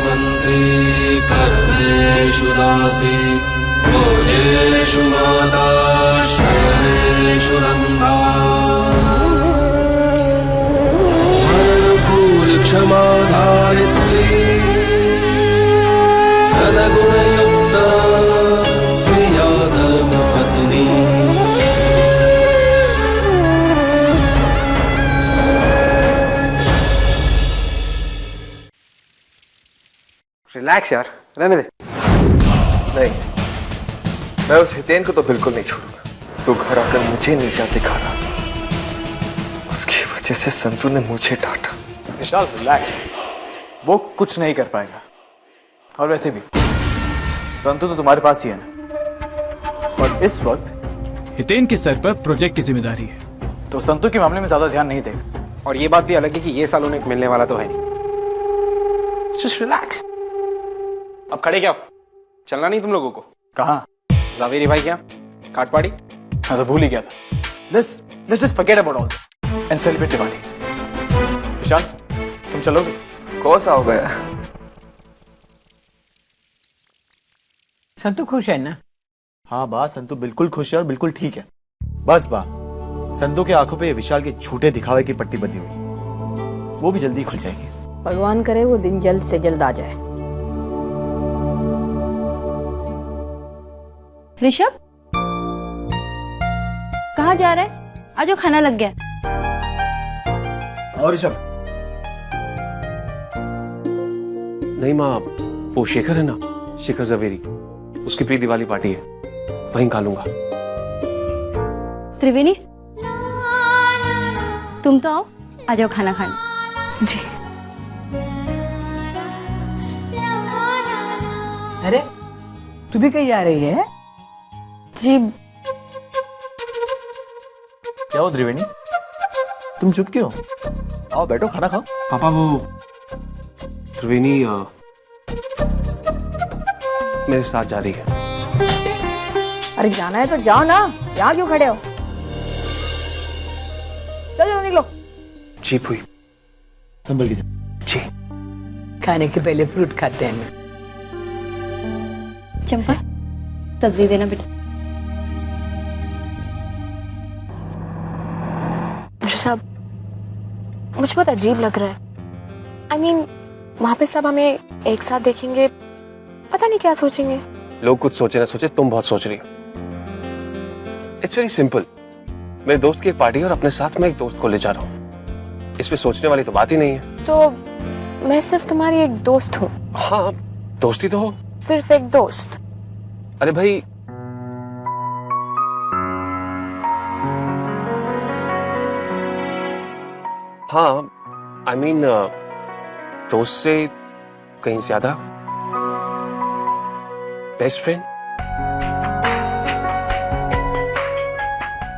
मंत्री कर्मेषु दासी भोजेषु माता शयनेषु नंदा अनुकूल क्षमा धारित्री सदगुणयुक्ता प्रिया धर्म पत्नी। रिलैक्स यार, रहने दे। नहीं, मैं उस हितेन को तो बिल्कुल नहीं छोड़ूंगा। तू घर आकर मुझे नीचा दिखा रहा, उसकी वजह से संतू ने मुझे डांटा। विशाल रिलैक्स, वो कुछ नहीं कर पाएगा। और वैसे भी संतू तो तुम्हारे पास ही है ना, और इस वक्त हितेन के सर पर प्रोजेक्ट की जिम्मेदारी है, तो संतू के मामले में ज्यादा ध्यान नहीं देगा। और ये बात भी अलग है कि ये साल उन्हें मिलने वाला तो है नहीं। Just relax. अब खड़े क्या हो? चलना नहीं तुम लोगों को? कहाँ? जावेरी भाई क्या काट पाड़ी? मैं तो भूल ही गया था। Let's just forget about all this and celebrate Diwali. विशाल, तुम चलोगे? कौन सा हो गया? संतू खुश है ना? हाँ बा, संतू बिल्कुल खुश है और बिल्कुल ठीक है। बस बा, संतू के आंखों पे विशाल के झूठे दिखावे की पट्टी बंधी हुई, वो भी जल्दी खुल जाएगी। भगवान करे वो दिन जल्द से जल्द आ जाए। ऋषभ, कहाँ जा रहा है? आज वो खाना लग गया। और ऋषभ? नहीं माँ, वो शेखर है ना, शेखर जवेरी, उसकी प्री दिवाली पार्टी है, वहीं खा लूंगा। त्रिवेणी, तुम तो आओ, आ जाओ खाना खाने। जी। अरे तू भी कहीं जा रही है? जी। क्या हो त्रिवेणी, तुम चुप क्यों? आओ बैठो, खाना खाओ। पापा वो त्रिवेणी मेरे साथ जा रही है। अरे जाना है तो जाओ ना, यहाँ क्यों खड़े हो? चलो निकलो। जी हुई। संभल के जा। जी। खाने के पहले फ्रूट खाते हैं। चंपा, सब्जी देना बेटा। ऋषभ, मुझे बहुत अजीब लग रहा है। I mean, वहां पे सब हमें एक साथ देखेंगे, पता नहीं क्या सोचेंगे। लोग कुछ सोचे ना सोचे, तुम बहुत सोच रही हो। It's very simple. मेरे दोस्त की एक पार्टी है और अपने साथ मैं एक दोस्त को ले जा रहा हूँ। इसमें सोचने वाली तो बात ही नहीं है। तो मैं सिर्फ तुम्हारी एक दोस्त हूँ? हाँ, दोस्ती तो हो। सिर्फ एक दोस्त? अरे भाई, हाँ, आई मीन दोस्त से कहीं ज्यादा बेस्ट फ्रेंड।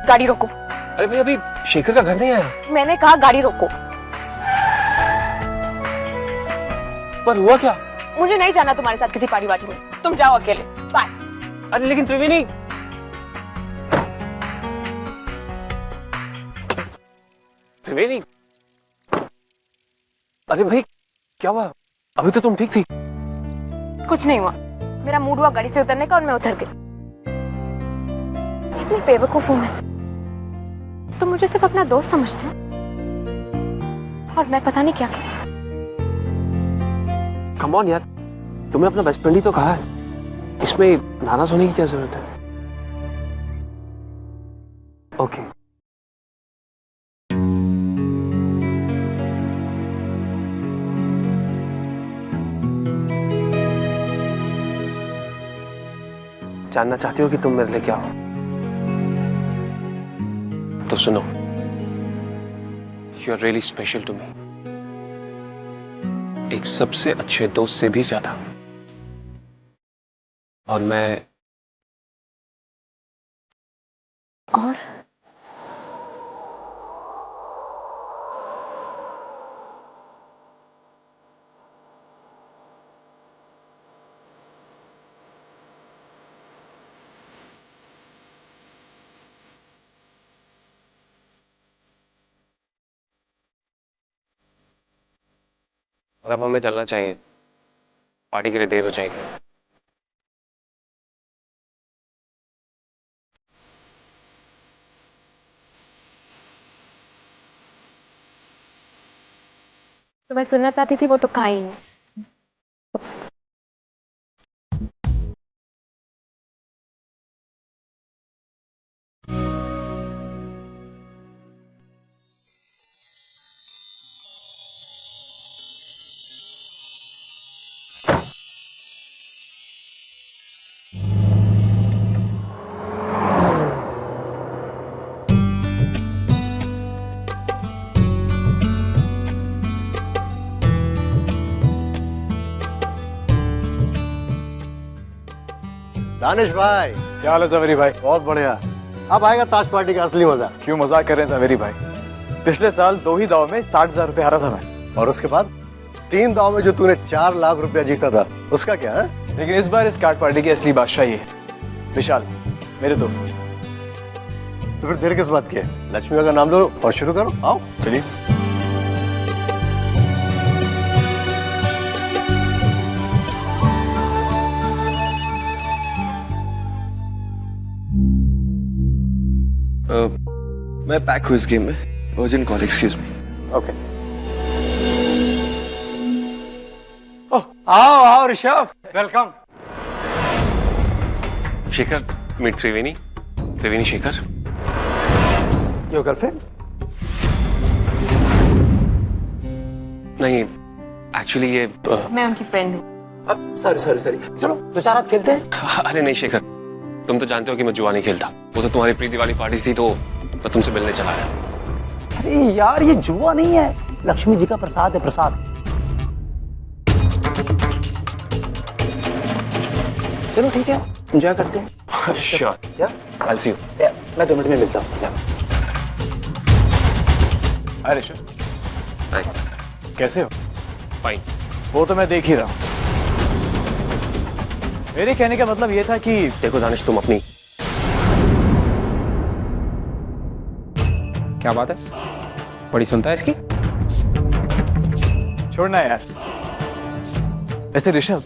गाड़ी रोको। अरे भाई, अभी शेखर का घर नहीं आया। मैंने कहा गाड़ी रोको। पर हुआ क्या? मुझे नहीं जाना तुम्हारे साथ किसी पार्टी वार्टी में, तुम जाओ अकेले। बाय। अरे लेकिन त्रिवेणी, त्रिवेणी, अरे भाई क्या हुआ? अभी तो तुम ठीक थी। कुछ नहीं हुआ, मेरा मूड हुआ गाड़ी से उतरने का और मैं उतर गई। कितनी बेवकूफ हूं मैं। तुम मुझे सिर्फ अपना दोस्त समझते हो और मैं पता नहीं क्या किया। कम ऑन यार, तुम्हें अपना बेस्ट फ्रेंड ही तो कहा है, इसमें नाराज होने की क्या जरूरत है? ओके। जानना चाहती हो कि तुम मेरे लिए क्या हो? तो सुनो, you are really special to me, एक सबसे अच्छे दोस्त से भी ज्यादा। और मैं और अब हमें चलना चाहिए। पार्टी के लिए देर हो जाएगी। तो मैं सुनना चाहती थी, वो तो कहाँ ही है। दानिश भाई, क्या हाल है जवेरी भाई? बहुत बढ़िया। अब आएगा ताश पार्टी का असली मजा। क्यों मजाक कर रहे हैं जवेरी भाई? पिछले साल 2 ही दाव में 60,000 रुपए हारा था मैं। और उसके बाद 3 दाव में जो तूने 4 लाख रुपया जीता था, उसका क्या है? लेकिन इस बार इस कार्ड पार्टी की असली बादशाह ये है विशाल, मेरे दोस्त। तो फिर देर किस बात की है? लक्ष्मी का नाम लो और शुरू करो। आओ चलिए। मैं पैक हूँ इस गेम में। Urgent call, excuse me. Okay. आओ आओ Rishabh, welcome. Shekhar, meet Triveni. Triveni Shekhar. Your girlfriend? नहीं, एक्चुअली ये मैं उनकी फ्रेंड हूँ। Sorry sorry sorry. चलो 2-4 रात खेलते हैं। अरे नहीं शेखर, तुम तो जानते हो कि मैं जुआ नहीं खेलता। वो तो तुम्हारी प्रीति वाली पार्टी थी तो मैं तुमसे मिलने चला आया। अरे यार ये जुआ नहीं है, लक्ष्मी जी का प्रसाद है, प्रसाद। चलो ठीक है, एंजॉय करते हैं। Sure, I will see you. मैं 2 मिनट में मिलता हूँ। हाय ऋषभ, हाय, कैसे हो? फाइन। वो तो मैं देख ही रहा हूँ। मेरे कहने का मतलब ये था कि देखो दानिश, तुम अपनी क्या बात है? बड़ी सुनता है इसकी। छोड़ना यार। वैसे ऋषभ,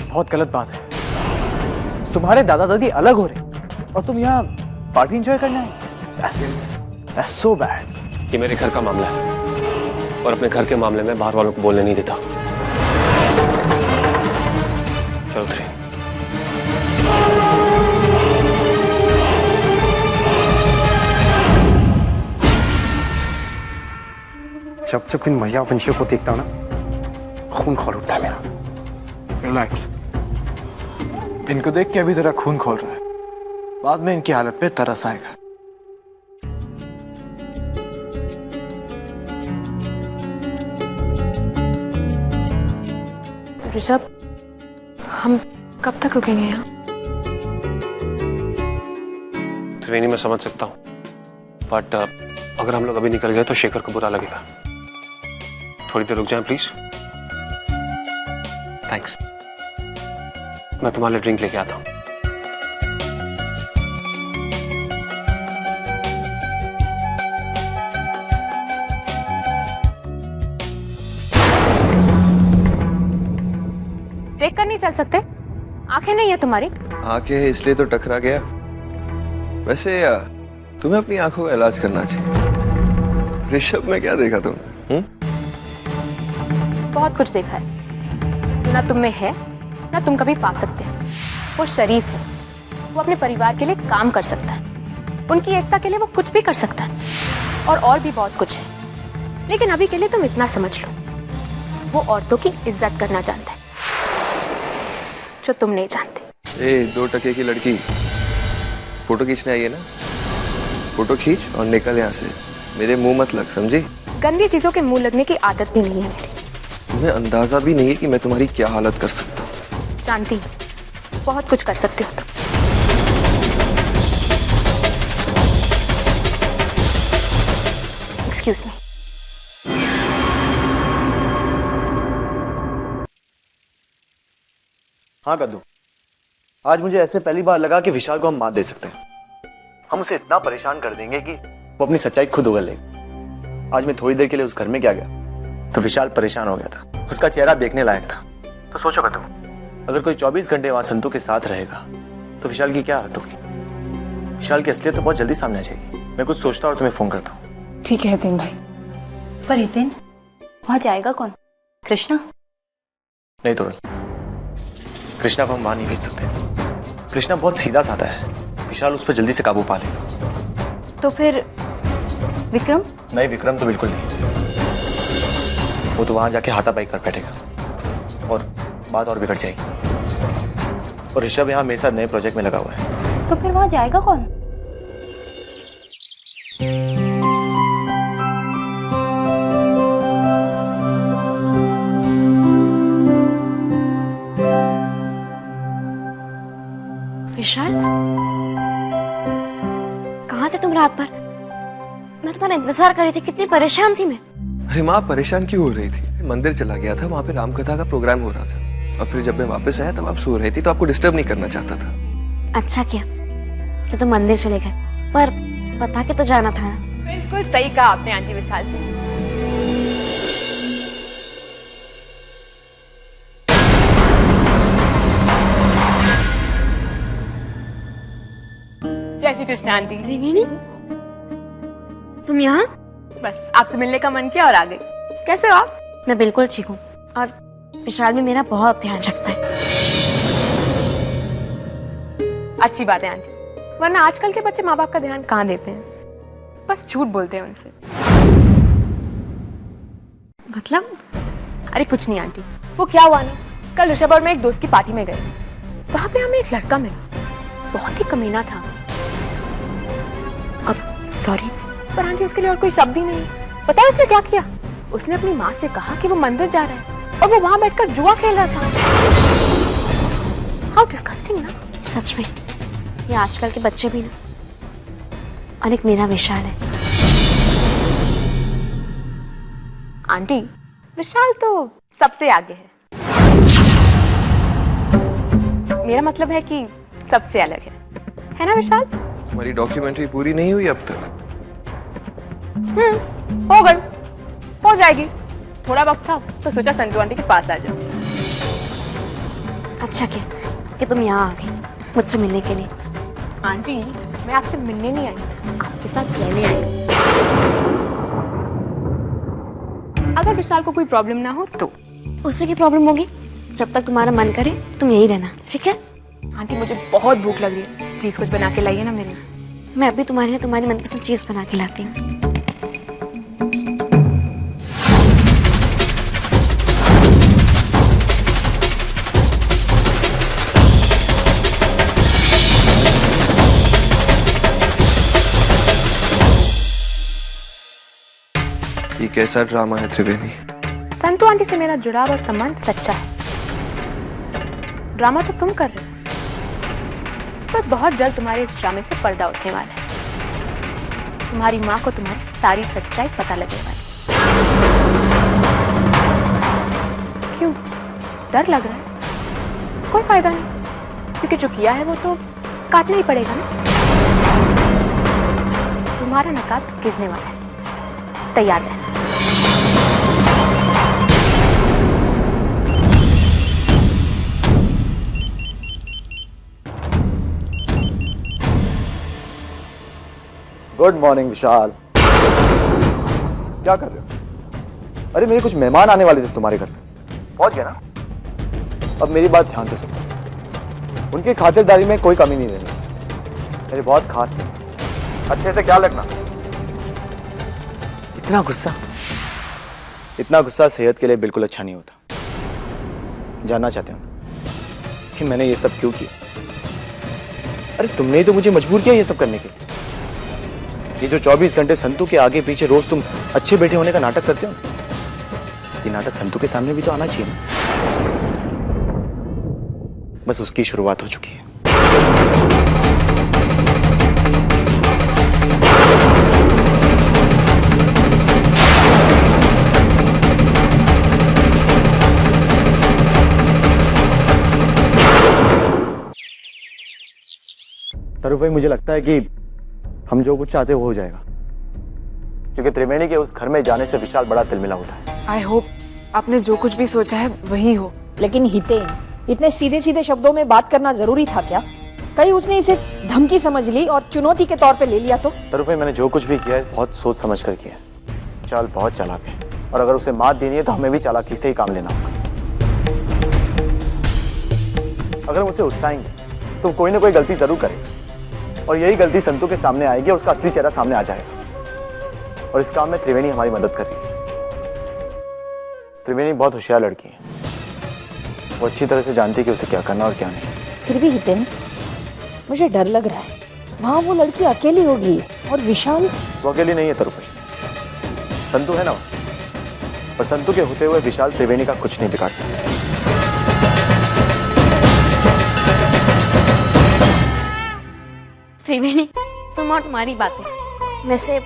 बहुत गलत बात है। तुम्हारे दादा दादी अलग हो रहे और तुम यहाँ पार्टी एंजॉय करना है। That's so bad। ये मेरे घर का मामला है और अपने घर के मामले में बाहर वालों को बोलने नहीं देता। चलो त्रिवेणी। जब जब इन मैया वंशियों को देखता हूँ ना, खून खौल उठता है मेरा। रिलैक्स। इनको देख के अभी तेरा खून खोल रहा है, बाद में इनकी हालत पे तरस आएगा। ऋषभ, हम कब तक रुकेंगे यहाँ? त्रिवेणी, मैं समझ सकता हूँ, बट अगर हम लोग अभी निकल गए तो शेखर को बुरा लगेगा। थोड़ी देर रुक जाएं प्लीज। थैंक्स। मैं तुम्हारे लिए ड्रिंक लेके आता हूँ। देख कर नहीं चल सकते? आंखें नहीं है तुम्हारी? आंखें है इसलिए तो टकरा गया। वैसे तुम्हें अपनी आंखों का इलाज करना चाहिए। ऋषभ में क्या देखा तुमने? बहुत कुछ देखा है। ना तुम में है, ना तुम कभी पा सकते हैं। वो शरीफ है, वो अपने परिवार के लिए काम कर सकता है, उनकी एकता के लिए वो कुछ भी कर सकता है, और भी बहुत कुछ है। लेकिन अभी के लिए तुम इतना समझ लो, वो औरतों की इज्जत करना जानता है, जो तुम नहीं जानते। 2 टके की लड़की फोटो खींचने आई है ना? फोटो खींच और निकल यहाँ से। मेरे मुंह मत लग, समझी? गंदी चीजों के मुंह लगने की आदत भी नहीं है मेरी। तुम्हें अंदाजा भी नहीं है कि मैं तुम्हारी क्या हालत कर सकता हूँ। जानती हूँ, बहुत कुछ कर सकते हो तुम। Excuse me. हाँ कद्दू, आज मुझे ऐसे पहली बार लगा कि विशाल को हम मात दे सकते हैं। हम उसे इतना परेशान कर देंगे कि वो अपनी सच्चाई खुद उगल लेगा। आज मैं थोड़ी देर के लिए उस घर में क्या गया तो विशाल परेशान हो गया था। उसका चेहरा देखने लायक था। तो सोचोगे तुम, अगर कोई 24 घंटे वहां संतू के साथ रहेगा तो विशाल की क्या हालत होगी? विशाल की असलियत तो बहुत जल्दी सामने आ जाएगी। मैं कुछ सोचता और तुम्हें फोन करता हूँ। ठीक है हितेन भाई। पर हितेन, वहां जाएगा कौन? कृष्णा? नहीं तोरल, कृष्णा को हम वहां नहीं भेज सकते। कृष्णा बहुत सीधा साधा है, विशाल उस पर जल्दी से काबू पा लेगा। तो फिर विक्रम? नहीं, विक्रम तो बिल्कुल नहीं। वो तो वहां जाके हाथापाई कर बैठेगा और बात और बिगड़ जाएगी। और ऋषभ यहाँ मेरे साथ नए प्रोजेक्ट में लगा हुआ है। तो फिर वहां जाएगा कौन? विशाल, कहाँ थे तुम रात भर? मैं तुम्हारा इंतजार कर रही थी, कितनी परेशान थी मैं। अरे माँ, परेशान क्यों हो रही थी? मंदिर चला गया था, वहाँ पे राम कथा का प्रोग्राम हो रहा था और फिर जब मैं वापस आया तब आप सो रही थी, तो आपको डिस्टर्ब नहीं करना चाहता था। अच्छा किया कि तुम मंदिर चले गए, पर बता के तो जाना था। बिल्कुल सही कहा आपने आंटी विशाल से। जय श्री कृष्ण आंटी। त्रिवेणी, तुम यहाँ? बस आपसे मिलने का मन किया और आ गई। कैसे हो आप? मैं बिल्कुल ठीक हूँ और विशाल भी मेरा बहुत ध्यान रखता है। अच्छी बात है आंटी, वरना आजकल के बच्चे माँ बाप का ध्यान कहाँ देते हैं, बस झूठ बोलते हैं उनसे। मतलब? अरे कुछ नहीं आंटी, वो क्या हुआ ना, कल ऋषभ और मैं एक दोस्त की पार्टी में गए, वहां पे हमें एक लड़का मिला, बहुत ही कमीना था। अब सॉरी पर आंटी उसके लिए और कोई शब्द ही नहीं। पता है उसने क्या किया? उसने अपनी माँ से कहा कि वो मंदिर जा रहा है और वो वहां बैठकर जुआ खेल रहा था। हाउ डिस्गस्टिंग ना। सच में ये आजकल के बच्चे भी ना, और एक मेरा विशाल है। आंटी विशाल तो सबसे आगे है, मेरा मतलब है कि सबसे अलग है ना विशाल? हमारी डॉक्यूमेंट्री पूरी नहीं हुई अब तक। हो गई, हो जाएगी। थोड़ा वक्त था तो सोचा संतू आंटी के पास आ जाओ। अच्छा किया कि तुम यहाँ आ गई मुझसे मिलने के लिए। आंटी मैं आपसे मिलने नहीं आई, आपके साथ रहने आई। अगर विशाल को कोई प्रॉब्लम ना हो तो? उससे की प्रॉब्लम होगी? जब तक तुम्हारा मन करे तुम यही रहना, ठीक है? आंटी मुझे बहुत भूख लग रही है, प्लीज कुछ बना के लाइए ना मेरे लिए। मैं अभी तुम्हारे लिए तुम्हारी मनपसंद चीज बना के लाती हूँ। ये कैसा ड्रामा है त्रिवेणी? संतू आंटी से मेरा जुड़ाव और संबंध सच्चा है। ड्रामा तो तुम कर रहे हो, पर बहुत जल्द तुम्हारे इस ड्रामे से पर्दा उठने वाला है। तुम्हारी माँ को तुम्हारी सारी सच्चाई पता लगने वाली। क्यों डर लग रहा है? कोई फायदा नहीं, क्योंकि जो किया है वो तो काटना ही पड़ेगा ना। तुम्हारा नकाब गिरने वाला है, तैयार रहना। गुड मॉर्निंग विशाल। क्या कर रहे हो? अरे मेरे कुछ मेहमान आने वाले थे तुम्हारे घर पे। पहुंच गए ना? अब मेरी बात ध्यान से सुनो, उनकी खातिरदारी में कोई कमी नहीं रहनी चाहिए। मेरे बहुत खास हैं, अच्छे से ख्याल रखना। इतना गुस्सा? इतना गुस्सा सेहत के लिए बिल्कुल अच्छा नहीं होता। जानना चाहते हो कि मैंने ये सब क्यों किया? अरे तुमने ही तो मुझे मजबूर किया ये सब करने के लिए। ये जो 24 घंटे संतू के आगे पीछे रोज तुम अच्छे बैठे होने का नाटक करते हो, ये नाटक संतू के सामने भी तो आना चाहिए ना। बस उसकी शुरुआत हो चुकी है। तरुण भाई, मुझे लगता है कि हम जो कुछ चाहते वो हो जाएगा, क्योंकि त्रिवेणी के उस घर में जाने से विशाल बड़ा तिलमिला उठा है। आई होप आपने जो कुछ भी सोचा है वही हो, लेकिन हितेन इतने सीधे सीधे शब्दों में बात करना जरूरी था क्या? कहीं उसने इसे धमकी समझ ली और चुनौती के तौर पे ले लिया तो? तरुण भाई, मैंने जो कुछ भी किया है बहुत सोच समझ कर किया है। चाल बहुत चालाक है और अगर उसे मात देनी है तो हमें भी चालाकी से ही काम लेना होगा। अगर हम उसे उकसाएंगे तो कोई ना कोई गलती जरूर करेगा और यही गलती संतू के सामने आएगी और उसका असली चेहरा सामने आ जाएगा। और इस काम में त्रिवेणी हमारी मदद कर रही है। त्रिवेणी बहुत होशियार लड़की है, वो अच्छी तरह से जानती है कि उसे क्या करना और क्या नहीं। फिर भी हितेन, मुझे डर लग रहा है। वहां वो लड़की अकेली होगी और विशाल। वो अकेली नहीं है तरुण भाई, संतू है ना, और संतू के होते हुए विशाल त्रिवेणी का कुछ नहीं बिगाड़ सकता। त्रिवेणी, तुम और तुम्हारी बातें। वैसे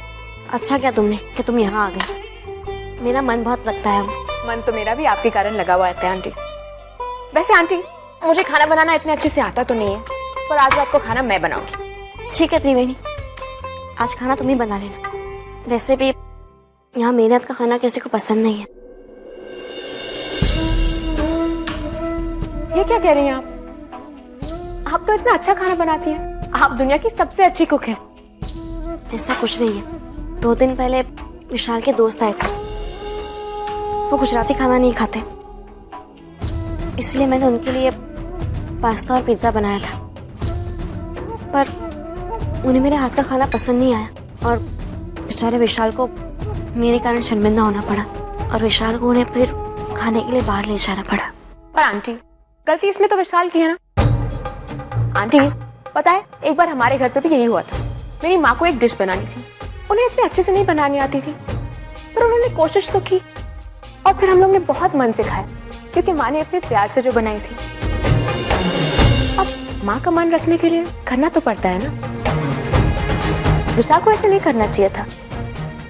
अच्छा क्या तुमने कि तुम यहाँ आ गए। मेरा मन बहुत लगता है। मन तो मेरा भी आपके कारण लगा हुआ है आंटी। वैसे आंटी, मुझे खाना बनाना इतने अच्छे से आता तो नहीं है, पर आज रात को खाना मैं बनाऊंगी। ठीक है त्रिवेणी, आज खाना तुम ही बना लेना। वैसे भी यहाँ मेरे हाथ का खाना किसी को पसंद नहीं है। ये क्या कह रही हैं आप तो इतना अच्छा खाना बनाती हैं। आप दुनिया की सबसे अच्छी कुक हैं। ऐसा कुछ नहीं है। 2 दिन पहले विशाल के दोस्त आए थे, वो गुजराती खाना नहीं खाते, इसलिए मैंने उनके लिए पास्ता और पिज्ज़ा बनाया था। पर उन्हें मेरे हाथ का खाना पसंद नहीं आया और बेचारे विशाल को मेरे कारण शर्मिंदा होना पड़ा और विशाल को उन्हें फिर खाने के लिए बाहर ले जाना पड़ा। पर आंटी, गलती इसमें तो विशाल की है ना। आंटी, पता है एक बार हमारे घर पे भी यही हुआ था। मेरी माँ को एक डिश बनानी थी, उन्हें इतने अच्छे से नहीं बनानी आती थी, पर उन्होंने कोशिश तो की और फिर हम लोग ने बहुत मन से खाया, क्योंकि माँ ने अपने प्यार से जो बनाई थी। अब माँ का मन रखने के लिए करना तो पड़ता है ना। विशाल को ऐसे नहीं करना चाहिए था।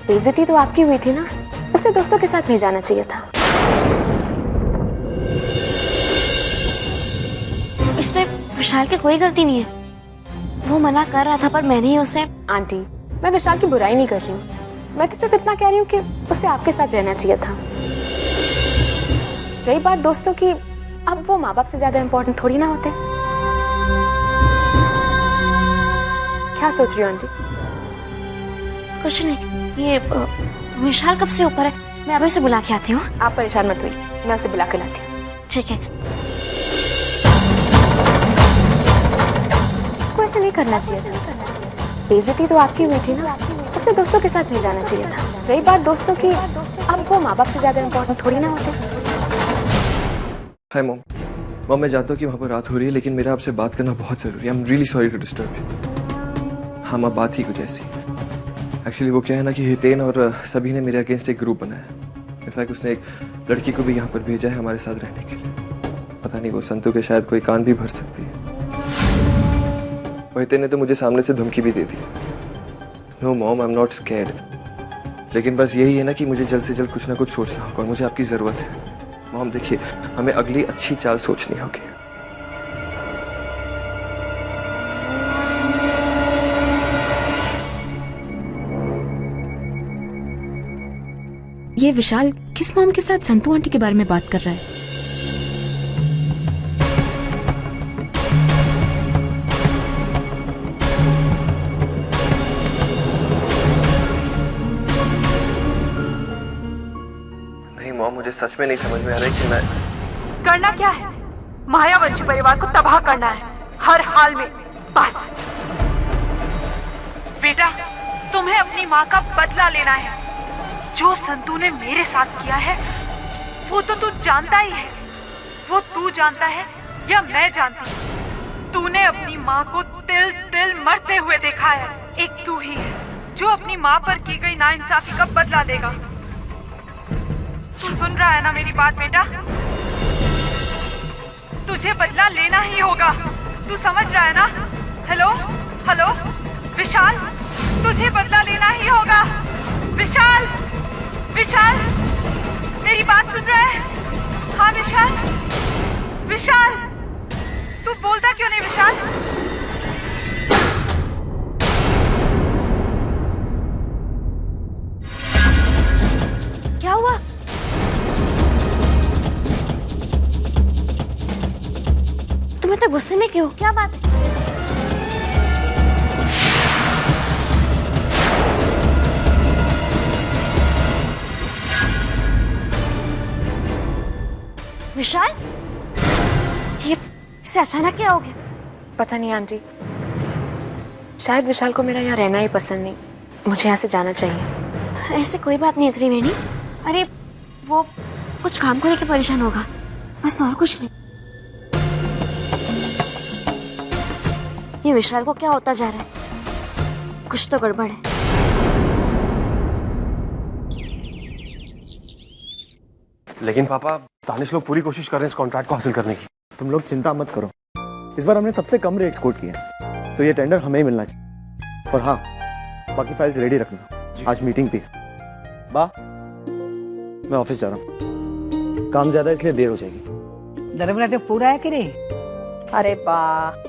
बेइज्जती तो आपकी हुई थी ना, उसे दोस्तों के साथ नहीं जाना चाहिए था। इसमें विशाल की कोई गलती नहीं है। वो मना कर रहा था पर मैंने ही उसे। आंटी, मैं विशाल की बुराई नहीं कर रही हूँ, मैं तो सिर्फ इतना कह रही हूँ कि उसे आपके साथ रहना चाहिए था। रही बात दोस्तों की, अब वो माँ बाप से ज्यादा इम्पोर्टेंट थोड़ी ना होते। क्या सोच रही हो आंटी? कुछ नहीं। ये विशाल कब से ऊपर है? मैं अभी से बुला के आती हूँ। आप परेशान मत हुई, मैं उसे बुला के लाती हूँ। ठीक है। को ऐसे नहीं करना चाहिए था। बेइज्जती तो आपकी हुई थी ना, उसे दोस्तों के साथ नहीं जाना चाहिए था। रही बात दोस्तों की, अब वो माँ बाप से ज्यादा इम्पोर्टेंट थोड़ी ना होते। Hi mom. मॉम, मैं जानता हूँ कि वहाँ पर रात हो रही है, लेकिन मेरा आपसे बात करना बहुत ज़रूरी है। I am really sorry to disturb you. हाँ माँ, बात ही कुछ ऐसी। एक्चुअली वो क्या है ना कि हितेन और सभी ने मेरे अगेंस्ट एक ग्रुप बनाया। इनफैक्ट उसने एक लड़की को भी यहाँ पर भेजा है हमारे साथ रहने के लिए। पता नहीं वो संतू के शायद कोई कान भी भर सकती है। हितेन ने तो मुझे सामने से धमकी भी दे दी। No mom, I am not scared, लेकिन बस यही है ना कि मुझे जल्द से जल्द कुछ ना कुछ सोचना होगा और मुझे आपकी ज़रूरत है। मॉम देखिए, हमें अगली अच्छी चाल सोचनी होगी। ये विशाल किस मॉम के साथ संतू आंटी के बारे में बात कर रहा है? नहीं मॉम, मुझे सच में नहीं समझ में आ रहा है कि मैं करना क्या है? मायावंशी परिवार को तबाह करना है हर हाल में, बस। बेटा, तुम्हें अपनी माँ का बदला लेना है। जो संतू ने मेरे साथ किया है वो तो तू जानता ही है। वो तू जानता है या मैं जानती हूँ? तूने अपनी माँ को तिल तिल मरते हुए देखा है। एक तू ही है जो अपनी माँ पर की गई नाइंसाफी का बदला लेगा। तू सुन रहा है ना मेरी बात बेटा? तुझे बदला लेना ही होगा। तू समझ रहा है ना? हेलो हेलो विशाल, तुझे बदला लेना ही होगा। विशाल, विशाल, मेरी बात सुन रहा है? हाँ विशाल, विशाल, तू बोलता क्यों नहीं विशाल? क्या हुआ? इतने गुस्से में क्यों? क्या बात है? विशाल, ये इसे अचानक क्या हो गया? पता नहीं आंटी, शायद विशाल को मेरा यहाँ रहना ही पसंद नहीं, मुझे यहाँ से जाना चाहिए। ऐसे कोई बात नहीं है त्रिवेणी। अरे वो कुछ काम को लेकर परेशान होगा, बस, और कुछ नहीं। ये विशाल को क्या होता जा रहा है? कुछ तो गड़बड़ है। लेकिन पापा, दानिश लोग पूरी कोशिश कर रहे हैं इस कॉन्ट्रैक्ट को हासिल करने की। तुम लोग चिंता मत करो, इस बार हमने सबसे कम रेट कोट किए हैं, तो ये टेंडर हमें ही मिलना चाहिए। और हाँ, बाकी फाइल्स रेडी रखना, आज मीटिंग पे। बा, मैं ऑफिस जा रहा हूँ, काम ज्यादा इसलिए देर हो जाएगी। दरबार तो पूरा है कि नहीं? अरे वाह,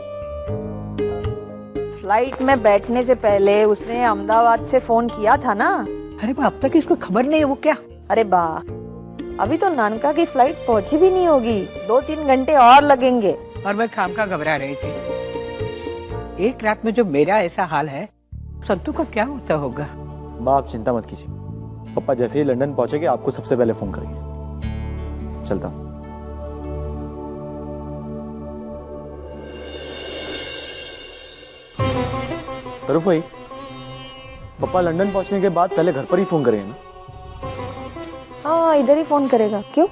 फ्लाइट में बैठने से पहले उसने अहमदाबाद से फोन किया था ना? अरे अब तक इसको खबर नहीं है वो क्या? अरे वाह, अभी तो नानका की फ्लाइट पहुंची भी नहीं होगी, 2-3 घंटे और लगेंगे। और मैं खामखा घबरा रही थी। एक रात में जो मेरा ऐसा हाल है, संतू का क्या होता होगा? बा, आप चिंता मत कीजिए, पापा जैसे ही लंदन पहुंचेंगे आपको सबसे पहले फोन करेंगे। चलता हूं। तरफ भाई, पापा लंदन पहुंचने के बाद पहले घर पर ही फोन करेंगे ना? हाँ, इधर ही फोन करेगा। क्यों?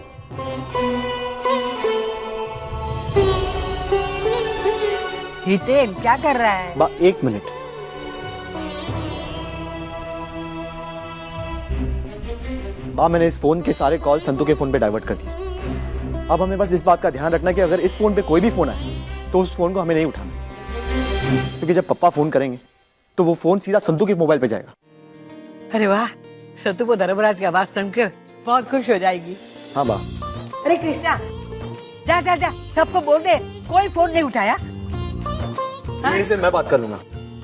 हितेन क्या कर रहा है? बा, 1 मिनट। बा, मैंने इस फोन के सारे कॉल संतू के फोन पे डाइवर्ट कर दिए। अब हमें बस इस बात का ध्यान रखना कि अगर इस फोन पे कोई भी फोन आए तो उस फोन को हमें नहीं उठाना, क्योंकि जब पापा फोन करेंगे तो वो फोन सीधा संतू के मोबाइल पे जाएगा। अरे वाह, संतू को धर्मराज की आवाज सुनकर बहुत खुश हो जाएगी। हाँ बा। अरे कृष्णा, जा जा जा, सबको बोल दे कोई फोन नहीं उठाया। से मैं बात कर लूंगा,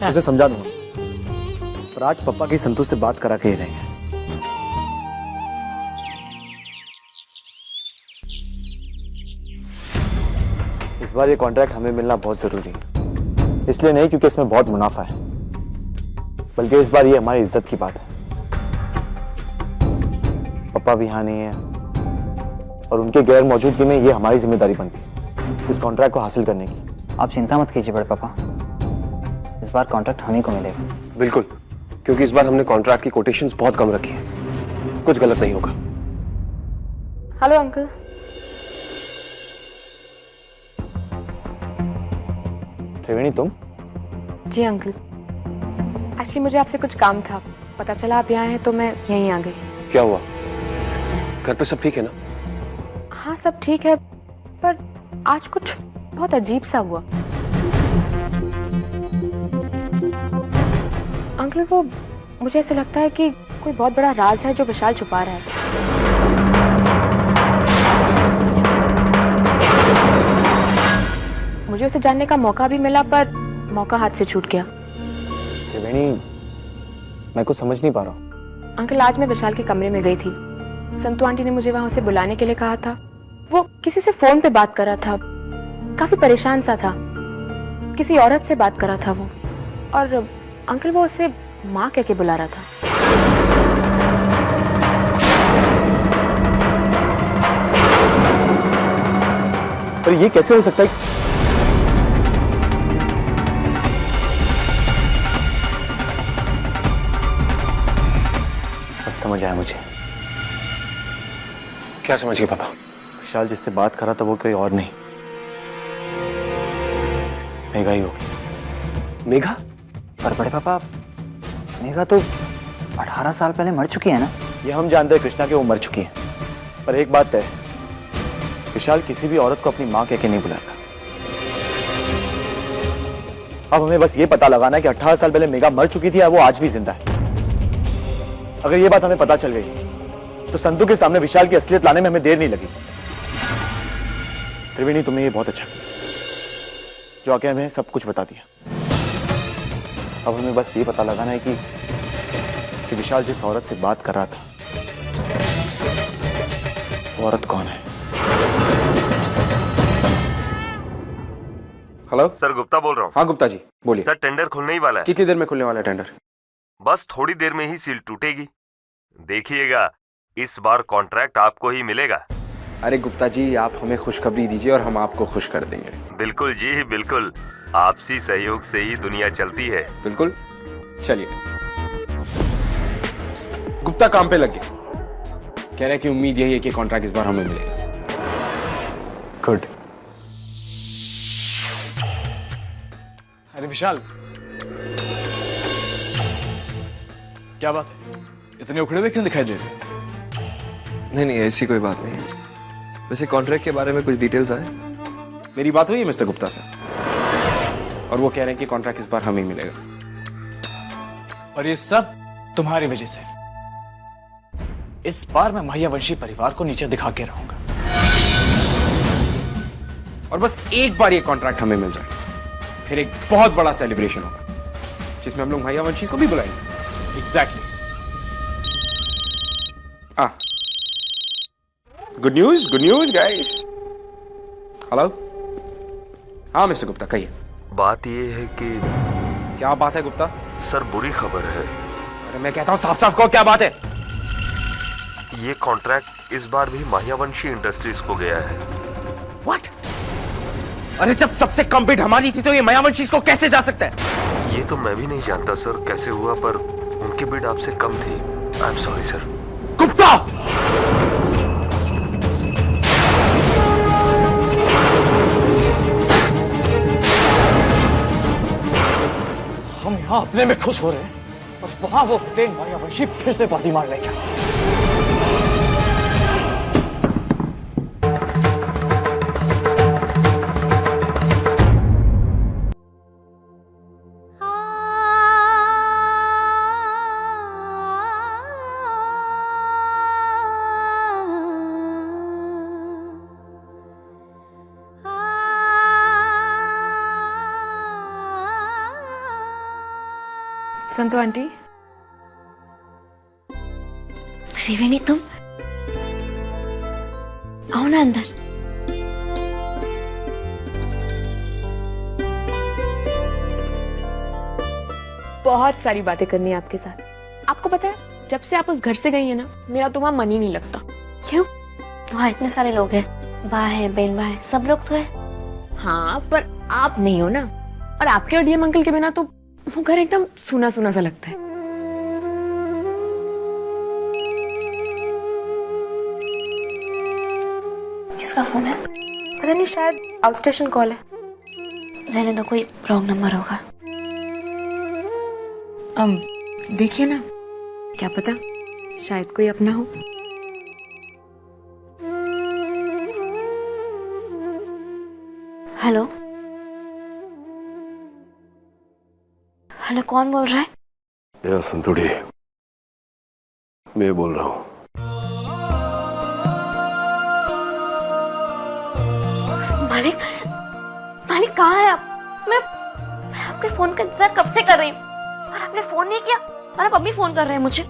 उसे समझा दूंगा, पर आज पापा की संतू से बात करा के ही रहेंगे। इस बार ये कॉन्ट्रैक्ट हमें मिलना बहुत जरूरी है, इसलिए नहीं क्योंकि इसमें बहुत मुनाफा है, बल्कि इस बार ये हमारी इज्जत की बात है। पापा भी यहाँ नहीं है और उनके गैर मौजूदगी में ये हमारी जिम्मेदारी बनती है इस कॉन्ट्रैक्ट को हासिल करने की। आप चिंता मत कीजिए बड़े पापा, इस बार कॉन्ट्रैक्ट हम ही को मिलेगा। बिल्कुल, क्योंकि इस बार हमने कॉन्ट्रैक्ट की कोटेशंस बहुत कम रखी है, कुछ गलत नहीं होगा। Hello uncle. त्रिवेणी, तुम? जी अंकल, एक्चुअली मुझे आपसे कुछ काम था, पता चला आप यहाँ हैं तो मैं यहीं आ गई। क्या हुआ? घर पे सब ठीक है ना? हाँ सब ठीक है, पर आज कुछ बहुत अजीब सा हुआ। अंकल, वो मुझे ऐसा लगता है कि कोई बहुत बड़ा राज है जो विशाल छुपा रहा है। मुझे उसे जानने का मौका भी मिला, पर मौका हाथ से छूट गया। त्रिवेणी, मैं कुछ समझ नहीं पा रहा हूँ। अंकल, आज मैं विशाल के कमरे में गई थी, संतू आंटी ने मुझे वहां उसे बुलाने के लिए कहा था। वो किसी से फोन पे बात कर रहा था, काफी परेशान सा था, किसी औरत से बात कर रहा था वो, और अंकल वो उसे माँ कह के बुला रहा था। पर ये कैसे हो सकता है? समझ आया मुझे। क्या समझ गए पापा? विशाल जिससे बात कर रहा था वो कोई और नहीं, मेघा ही होगी। मेघा? पर बड़े पापा, मेघा तो 18 साल पहले मर चुकी है ना? ये हम जानते हैं कृष्णा कि वो मर चुकी है, पर एक बात है, विशाल किसी भी औरत को अपनी माँ कह के नहीं बुलाएगा। अब हमें बस ये पता लगाना है कि 18 साल पहले मेघा मर चुकी थी या वो आज भी जिंदा है। अगर ये बात हमें पता चल गई तो संतू के सामने विशाल की असलियत लाने में हमें देर नहीं लगी। त्रिवेणी, तुमने ये बहुत अच्छा किया जो आके हमें सब कुछ बता दिया। अब हमें बस ये पता लगाना है कि विशाल जिस औरत से बात कर रहा था वो औरत कौन है। हेलो सर, गुप्ता बोल रहा हूँ। हाँ गुप्ता जी बोलिए। सर, टेंडर खुलने ही वाला है। कितनी देर में खुलने वाला है टेंडर? बस थोड़ी देर में ही सील टूटेगी। देखिएगा, इस बार कॉन्ट्रैक्ट आपको ही मिलेगा। अरे गुप्ता जी, आप हमें खुशखबरी दीजिए और हम आपको खुश कर देंगे। बिल्कुल जी, बिल्कुल। आपसी सहयोग से ही दुनिया चलती है। बिल्कुल, चलिए। गुप्ता काम पे लग गए। कह रहे कि उम्मीद यही है कि कॉन्ट्रैक्ट इस बार हमें मिलेगा। गुड। अरे विशाल, क्या बात है? इतने उखड़े हुए क्यों दिखाई दे रहे? नहीं, ऐसी कोई बात नहीं है। वैसे कॉन्ट्रैक्ट के बारे में कुछ डिटेल्स आए? मेरी बात हुई है मिस्टर गुप्ता से और वो कह रहे हैं कि कॉन्ट्रैक्ट इस बार हमें ही मिलेगा। और ये सब तुम्हारी वजह से। इस बार मैं मायावंशी परिवार को नीचे दिखा के रहूंगा। और बस एक बार ये कॉन्ट्रैक्ट हमें मिल जाए, फिर एक बहुत बड़ा सेलिब्रेशन होगा जिसमें हम लोग मायावंशी को भी बुलाएंगे। Exactly. Good news guys. Hello. हाँ मिस्टर गुप्ता कहिए। बात ये है कि क्या बात है गुप्ता? सर, बुरी खबर है। अरे मैं कहता हूँ साफ साफ कहो, क्या बात है? ये कॉन्ट्रैक्ट इस बार भी मायावंशी इंडस्ट्रीज को गया है। व्हाट? अरे जब सबसे कम बिड हमारी थी तो ये मायावंशी को कैसे जा सकता है? ये तो मैं भी नहीं जानता सर कैसे हुआ, पर उनकी बिड आपसे कम थी। I am sorry sir. Gupta! हम यहाँ अपने में खुश हो रहे हैं और वहां वो तेन मायावंशी फिर से बाजी मार ले जाए। संतु आंटी। त्रिवेणी, तुम आओ ना अंदर। बहुत सारी बातें करनी है आपके साथ। आपको पता है, जब से आप उस घर से गई है ना, मेरा तो वहां मन ही नहीं लगता। क्यों? वहाँ इतने सारे लोग हैं, बा है, बहन बा है, सब लोग तो है। हाँ, पर आप नहीं हो ना, और आपके और डीएम अंकल के बिना तो वो घर एकदम सूना सूना सा लगता है। किसका फोन है? पता नहीं, शायद आउट स्टेशन कॉल है। रहने दो, कोई रॉन्ग नंबर होगा। देखिए ना, क्या पता शायद कोई अपना हो। हेलो हेलो, कौन बोल रहा है? या संतुड़ी, मैं बोल रहा हूँ। मालिक, मालिक कहाँ है आप? मैं आपके फोन का इंतजार कब से कर रही हूँ और आपने फोन नहीं किया, और आप अभी फोन कर रहे हैं मुझे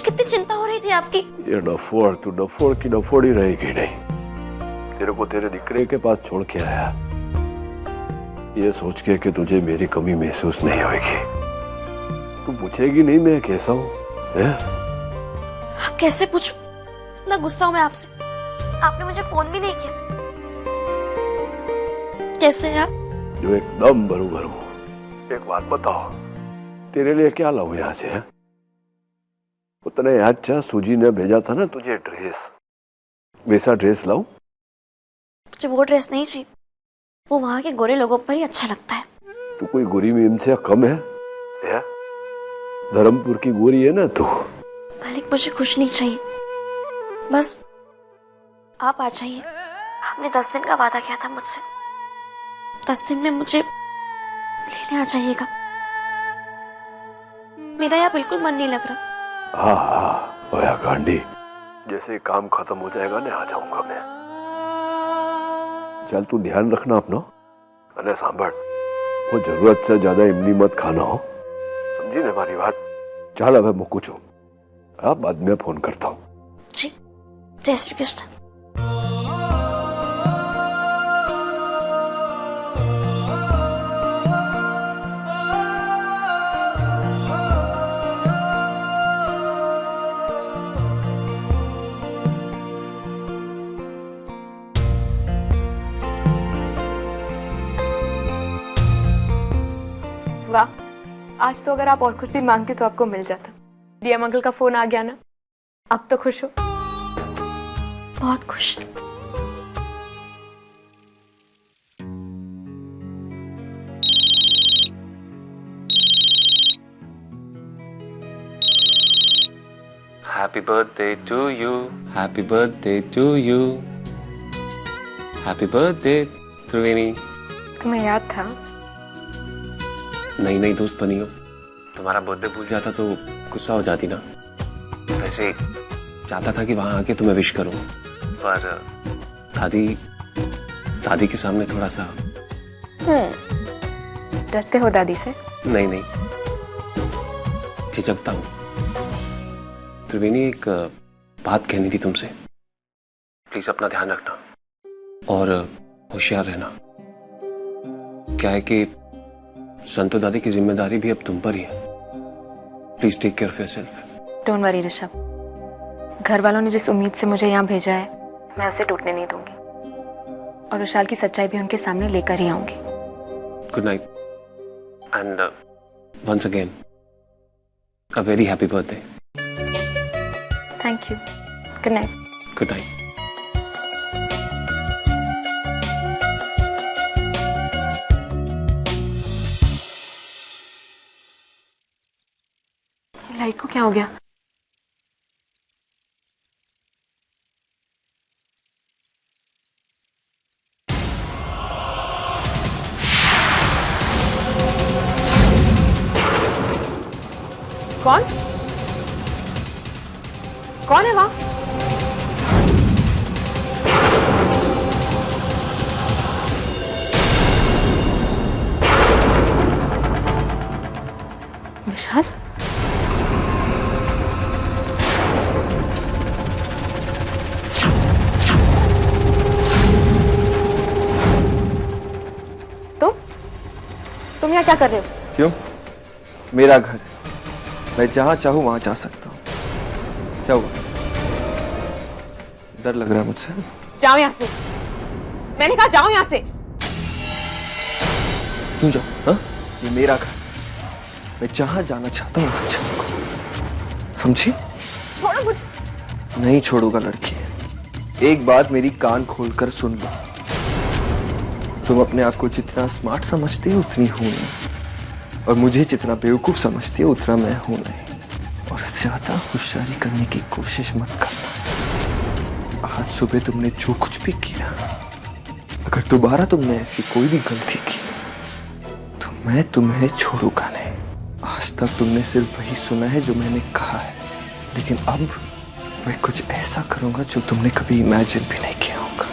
कितनी चिंता हो रही थी आपकी। ये डफोड़, तू डफोड़ की डफोड़ ही रहेगी नहीं। तेरे को तेरे दिकरे के पास छोड़ के आया, ये सोच के कि तुझे मेरी कमी महसूस नहीं होगी। तू पूछेगी नहीं मैं कैसा हूँ? आप कैसे पूछूं? इतना गुस्सा हूं मैं आपसे, आपने मुझे फोन भी नहीं किया। कैसे है आप? जो एकदम बरूबर हूँ। एक बात बताओ, तेरे लिए क्या लाऊं यहाँ से? है उतने याद चाह, सूजी ने भेजा था ना तुझे ड्रेस, वैसा ड्रेस लाऊं? मुझे वो ड्रेस नहीं चाहिए, वो वहां के गोरे लोगों पर ही अच्छा लगता है। तू कोई गोरी में इनसे कम है? धर्मपुर की गोरी है ना तू। मालिक, मुझे कुछ नहीं चाहिए, बस आप आ जाइए। आपने 10 दिन का वादा किया था मुझसे, 10 दिन में मुझे लेने आ जाइएगा। मेरा यहाँ बिल्कुल मन नहीं लग रहा। हाँ होया कांडी, जैसे काम खत्म हो जाएगा ना आ जाऊंगा मैं। चल तू ध्यान रखना अपना, अने सांभर, वो जरूरत से ज्यादा इमली मत खाना हो, समझी ने हमारी बात? चल अब मुकू छू, अब बाद में फोन करता हूँ। जी, जय श्री कृष्ण। वाह, आज तो अगर आप और कुछ भी मांगती तो आपको मिल जाता। डीएम अंकल का फोन आ गया ना, अब तो खुश हो? बहुत खुश। Happy birthday to you, happy birthday to you, happy birthday त्रिवेणी। तुम्हें याद था? नई नई दोस्त बनी हो, तुम्हारा बर्थडे भूल जाता तो गुस्सा हो जाती ना। वैसे चाहता था कि वहां आके तुम्हें विश करूं, पर दादी के सामने थोड़ा सा। डरते हो दादी से? नहीं, झिझकता हूं। त्रिवेणी, एक बात कहनी थी तुमसे। प्लीज अपना ध्यान रखना और होशियार रहना। क्या है कि संतो दादी की जिम्मेदारी भी अब तुम पर ही है। Please take care of yourself. Don't worry Rishabh, घर वालों ने जिस उम्मीद से मुझे यहाँ भेजा है, मैं उसे टूटने नहीं दूंगी और विशाल की सच्चाई भी उनके सामने लेकर ही आऊंगी। Good night and once again a very happy birthday. Thank you. Good night. Good night. Light को क्या हो गया? कौन है वहां? विशाल? तुम यहाँ क्या कर रहे हो? क्यों? मेरा घर है, मैं जहां चाहूं वहां जा सकता हूं। क्या हुआ? डर लग रहा है मुझसे? जाओ यहाँ से। मैंने कहा जाओ यहाँ से। क्यों जाओ? हाँ? ये मेरा घर, मैं जहां जाना चाहता हूं वहां जाऊंगा। समझी? छोड़ो मुझे। नहीं छोड़ूंगा लड़की। एक बात मेरी कान खोलकर सुन लो, तुम अपने आप को जितना स्मार्ट समझती हो उतनी हूं नहीं, और मुझे जितना बेवकूफ समझती हो उतना मैं हूं नहीं। और ज्यादा होशियारी करने की कोशिश मत करना। आज सुबह तुमने जो कुछ भी किया, अगर दोबारा तुमने ऐसी कोई भी गलती की तो मैं तुम्हें छोड़ूंगा नहीं। आज तक तुमने सिर्फ वही सुना है जो मैंने कहा है, लेकिन अब मैं कुछ ऐसा करूंगा जो तुमने कभी इमेजिन भी नहीं किया होगा।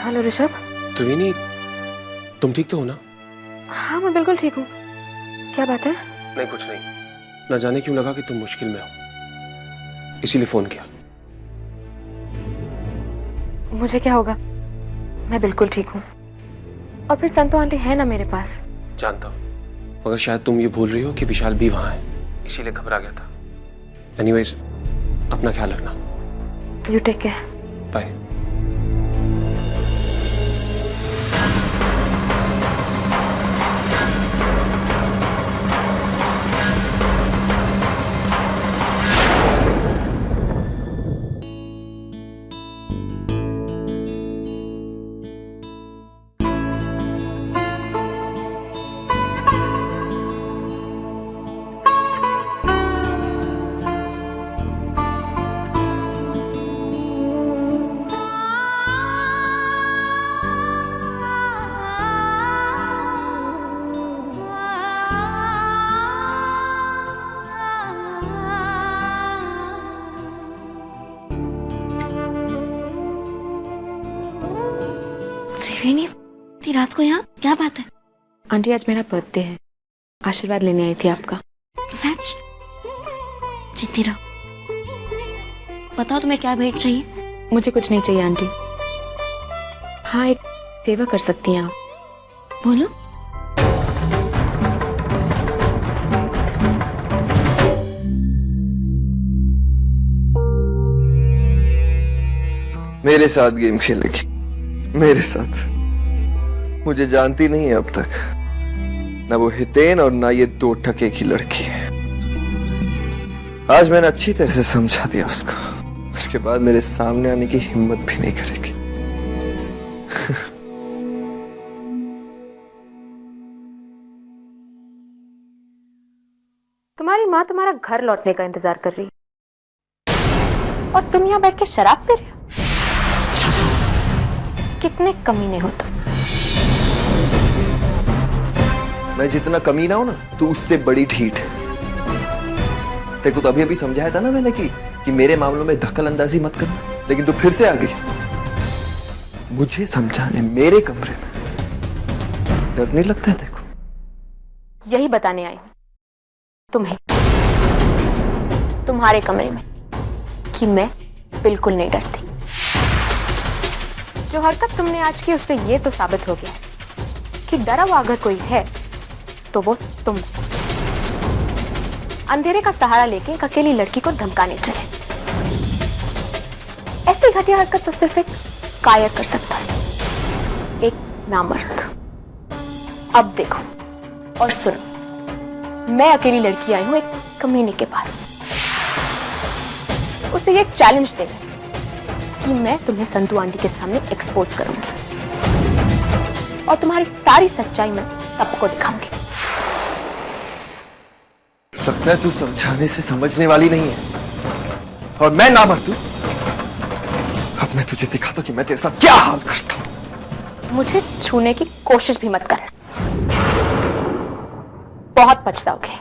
हेलो ऋषभ। त्रिवेणी, तुम ठीक तो हो ना? हाँ मैं बिल्कुल ठीक हूँ। क्या बात है? नहीं कुछ नहीं, न जाने क्यों लगा कि तुम मुश्किल में हो, इसीलिए फोन किया। मुझे क्या होगा, मैं बिल्कुल ठीक हूँ। और फिर संतो आंटी है ना मेरे पास। जानता हूँ, मगर शायद तुम ये भूल रही हो कि विशाल भी वहां है, इसीलिए घबरा गया था। एनीवेज, अपना ख्याल रखना। You take care. बाय। रात को यहाँ क्या बात है? आंटी आज मेरा बर्थडे है, आशीर्वाद लेने आई थी आपका। सच? जीती रहो। बताओ तुम्हें क्या भेंट चाहिए? मुझे कुछ नहीं चाहिए आंटी। हाँ, एक फेवर कर सकती हैं आप। बोलो। मेरे साथ गेम खेलेगी, मेरे साथ। मुझे जानती नहीं है अब तक, ना वो हितेन और ना ये 2 टके की लड़की है। आज मैंने अच्छी तरह से समझा दिया उसको, उसके बाद मेरे सामने आने की हिम्मत भी नहीं करेगी। तुम्हारी माँ तुम्हारा घर लौटने का इंतजार कर रही है और तुम यहाँ बैठ के शराब पी रहे हो। कितने कमीने हो तुम। मैं जितना कमीना हूं ना, तू उससे बड़ी ढीठ है। तेरे को तो अभी समझाया था ना मैंने कि मेरे मामलों में दखल अंदाजी मत करना, लेकिन तू फिर से आ गई मुझे समझाने मेरे कमरे में। डर नहीं लगता है देखो? यही बताने आई हूं तुम्हें, तुम्हारे कमरे में, कि मैं बिल्कुल नहीं डरती। जो हरकत तुमने आज की उससे ये तो साबित हो गया कि डरा हुआ अगर कोई है तो वो तुम। अंधेरे का सहारा लेके एक अकेली लड़की को धमकाने चले। ऐसी घटिया हरकत तो सिर्फ एक कायर कर सकता है, एक नामर्द। अब देखो और सुनो, मैं अकेली लड़की आई हूं एक कमीने के पास। उसे ये चैलेंज देना कि मैं तुम्हें संतू आंटी के सामने एक्सपोज करूंगी और तुम्हारी सारी सच्चाई मैं सबको दिखाऊंगी। लगता है तू समझाने से समझने वाली नहीं है, और मैं ना मर तू। अब मैं तुझे दिखाता हूं कि मैं तेरे साथ क्या हाल करता हूं। मुझे छूने की कोशिश भी मत करना, बहुत पछताओगे।